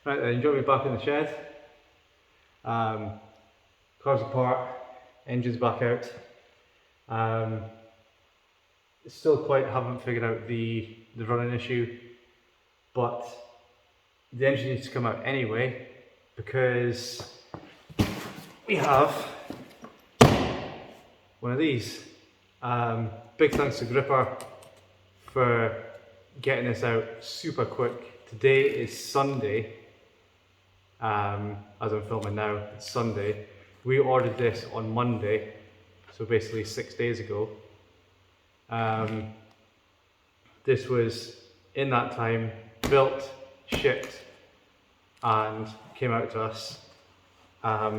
Right then, join me back in the shed. Cars apart, engines back out. Still quite haven't figured out the running issue, but the engine needs to come out anyway because we have one of these. Big thanks to Gripper for getting this out super quick. Today is Sunday. As I'm filming now, it's Sunday. We ordered this on Monday, so basically 6 days ago. This was, in that time, built, shipped, and came out to us. But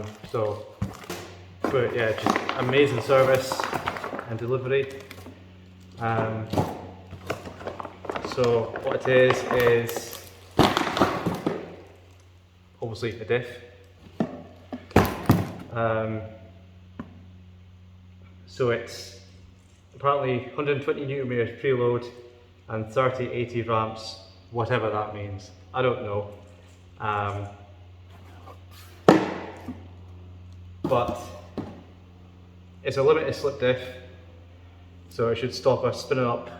yeah, just amazing service and delivery. So what it is obviously a diff. So it's apparently 120 newton meters preload and 30/80 ramps, whatever that means. I don't know. But it's a limited slip diff, so it should stop us spinning up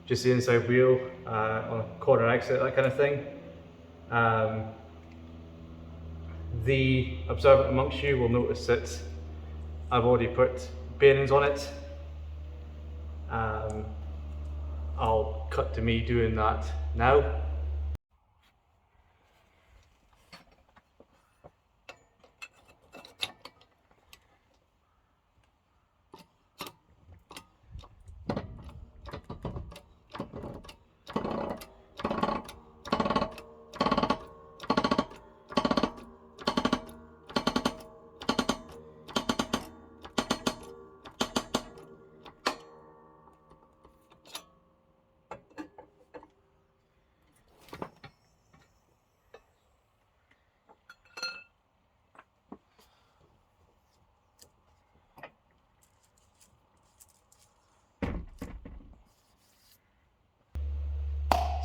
just the inside wheel on a corner exit, that kind of thing. The observant amongst you will notice that I've already put bearings on it. I'll cut to me doing that now.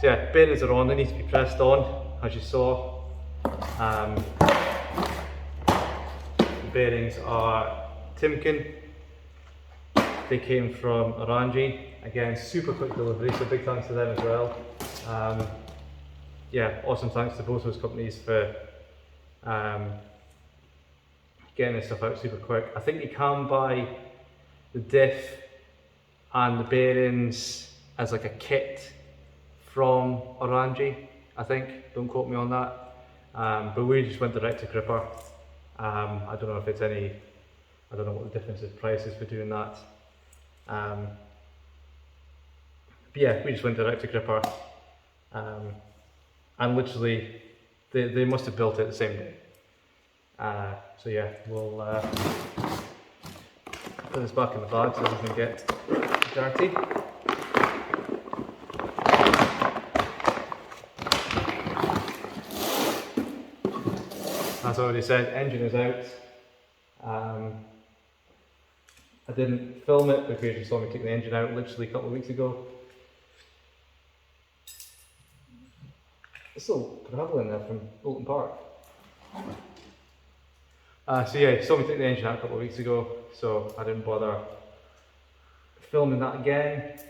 So yeah, bearings are on, they need to be pressed on, as you saw. The bearings are Timken. They came from Orangi. Again, super quick delivery, so big thanks to them as well. Yeah, awesome thanks to both those companies for getting this stuff out super quick. I think you can buy the diff and the bearings as like a kit from Orangi, I think. Don't quote me on that. But we just went direct to Gripper. I don't know if it's any, I don't know what the difference in prices for doing that. But yeah, we just went direct to Gripper. And literally, they must have built it the same day. So yeah, we'll put this back in the bag so it doesn't get dirty. As I already said, engine is out. I didn't film it because you saw me take the engine out literally a couple of weeks ago. It's still gravel in there from Bolton Park. So yeah, you saw me take the engine out a couple of weeks ago, so I didn't bother filming that again.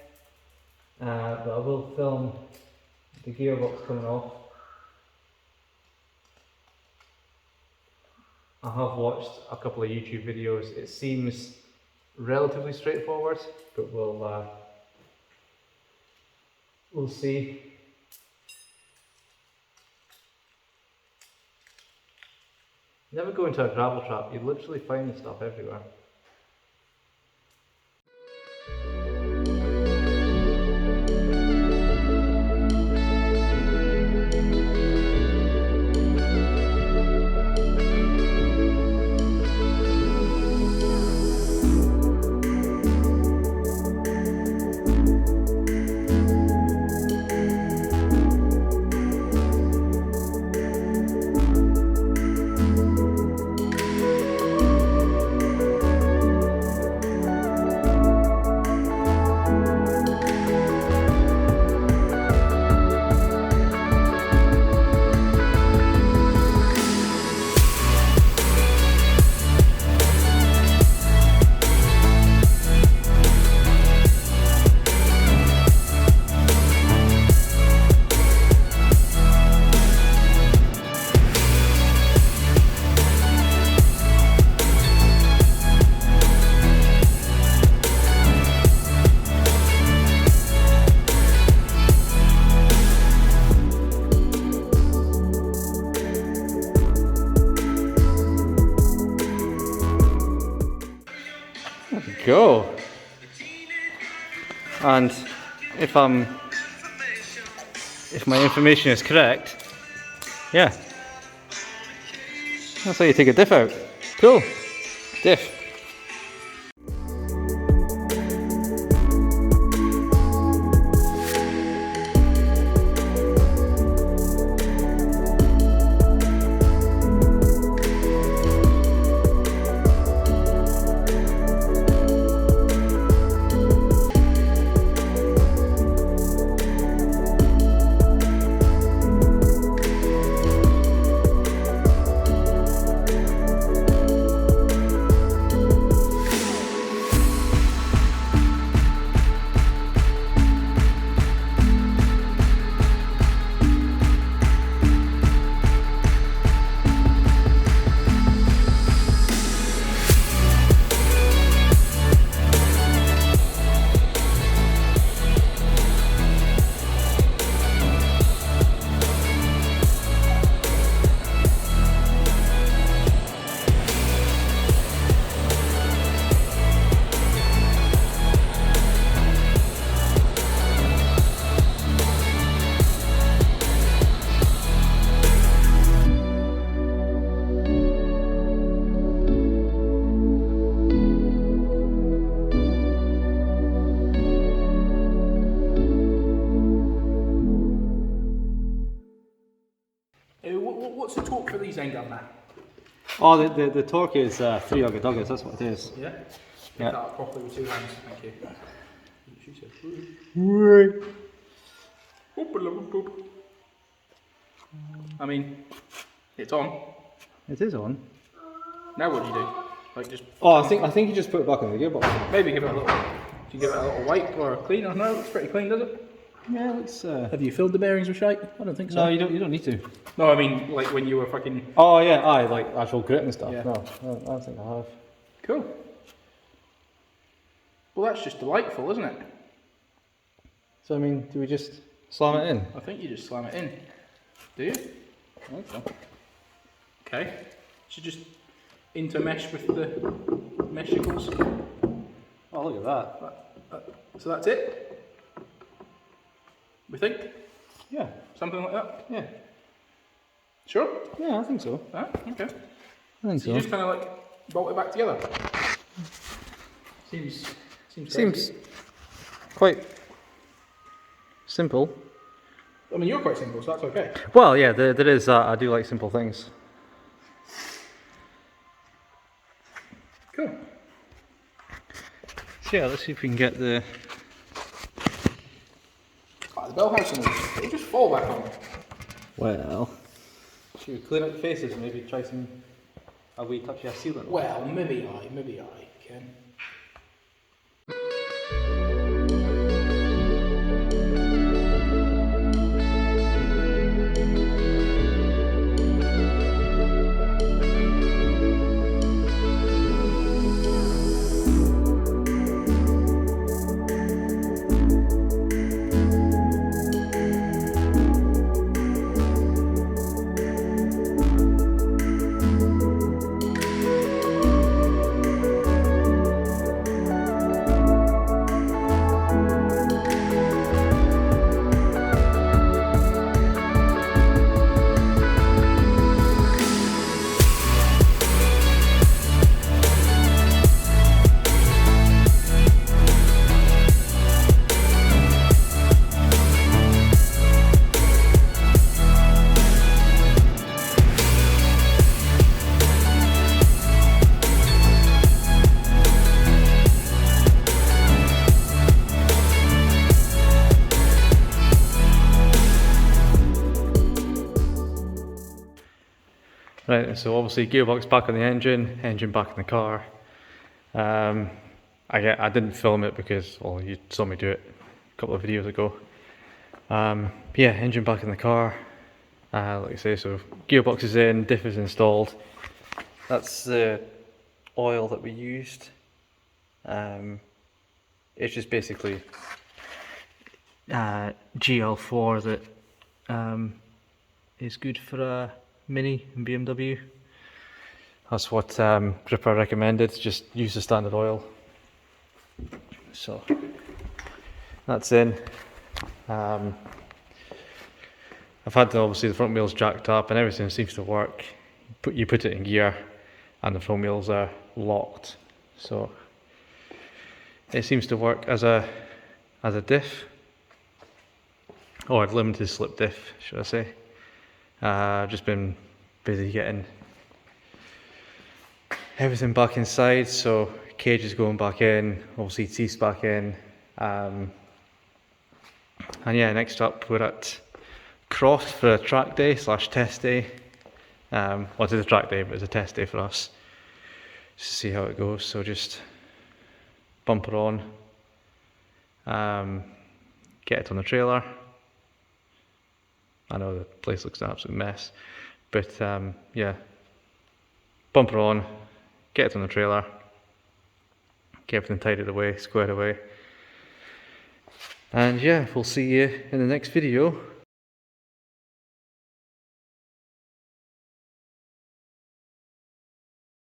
But I will film the gearbox coming off. I have watched a couple of YouTube videos. It seems relatively straightforward, but we'll see. Never go into a gravel trap. You literally find this stuff everywhere. go. And if my information is correct, yeah, that's how you take a diff out. Cool. Diff. What's the torque for these then, Governor? Oh, the torque is 3 Ugga Duggas, that's what it is. Yeah? Yeah. That up properly with 2 hands, thank you. She said, I mean, it's on. It is on. Now what do you do? Like just... Oh, I think you just put it back in the gearbox. Maybe give it a little... Do you give it a little wipe or a clean? I don't know, it's pretty clean, does it? Yeah, it's. Have you filled the bearings with shite? I don't think so. No, you don't need to. No, I mean, like when you were fucking... Oh yeah, like actual grit and stuff. Yeah. No, I don't think I have. Cool. Well, that's just delightful, isn't it? So I mean, do we just slam it in? I think you just slam it in. Do you? I think so. Okay. So just intermesh with the meshicles. Oh, look at that. So that's it? We think? Yeah. Something like that? Yeah. Sure? Yeah, I think so. Ah, okay. I think So you just kind of like bolt it back together? Seems crazy. Quite simple. I mean, you're quite simple, so that's okay. Well, yeah, there is that. I do like simple things. Cool. So yeah, let's see if we can get the... The bell house will just fall back on. Well... Should we clean up the faces and maybe try some... a wee touchy sealant? Well, maybe I can. Right, so obviously gearbox back on the engine back in the car. I didn't film it because, well, you saw me do it a couple of videos ago. Yeah, engine back in the car. Like I say, so gearbox is in, diff is installed. That's the oil that we used. It's just basically GL4 that is good for a Mini and BMW. That's what Gripper recommended, just use the standard oil. So that's in. I've had obviously the front wheels jacked up and everything seems to work. You put it in gear and the front wheels are locked. So it seems to work as a diff, or a limited slip diff, should I say. I've just been busy getting everything back inside, so cage is going back in, obviously teeth's back in. And yeah, next up we're at Croft for a track day / test day. Well, it is a track day, but it's a test day for us, just to see how it goes. So just bumper on, get it on the trailer. I know the place looks an absolute mess, but yeah, bumper on, get it on the trailer, get everything tidied away, squared away, and yeah, we'll see you in the next video.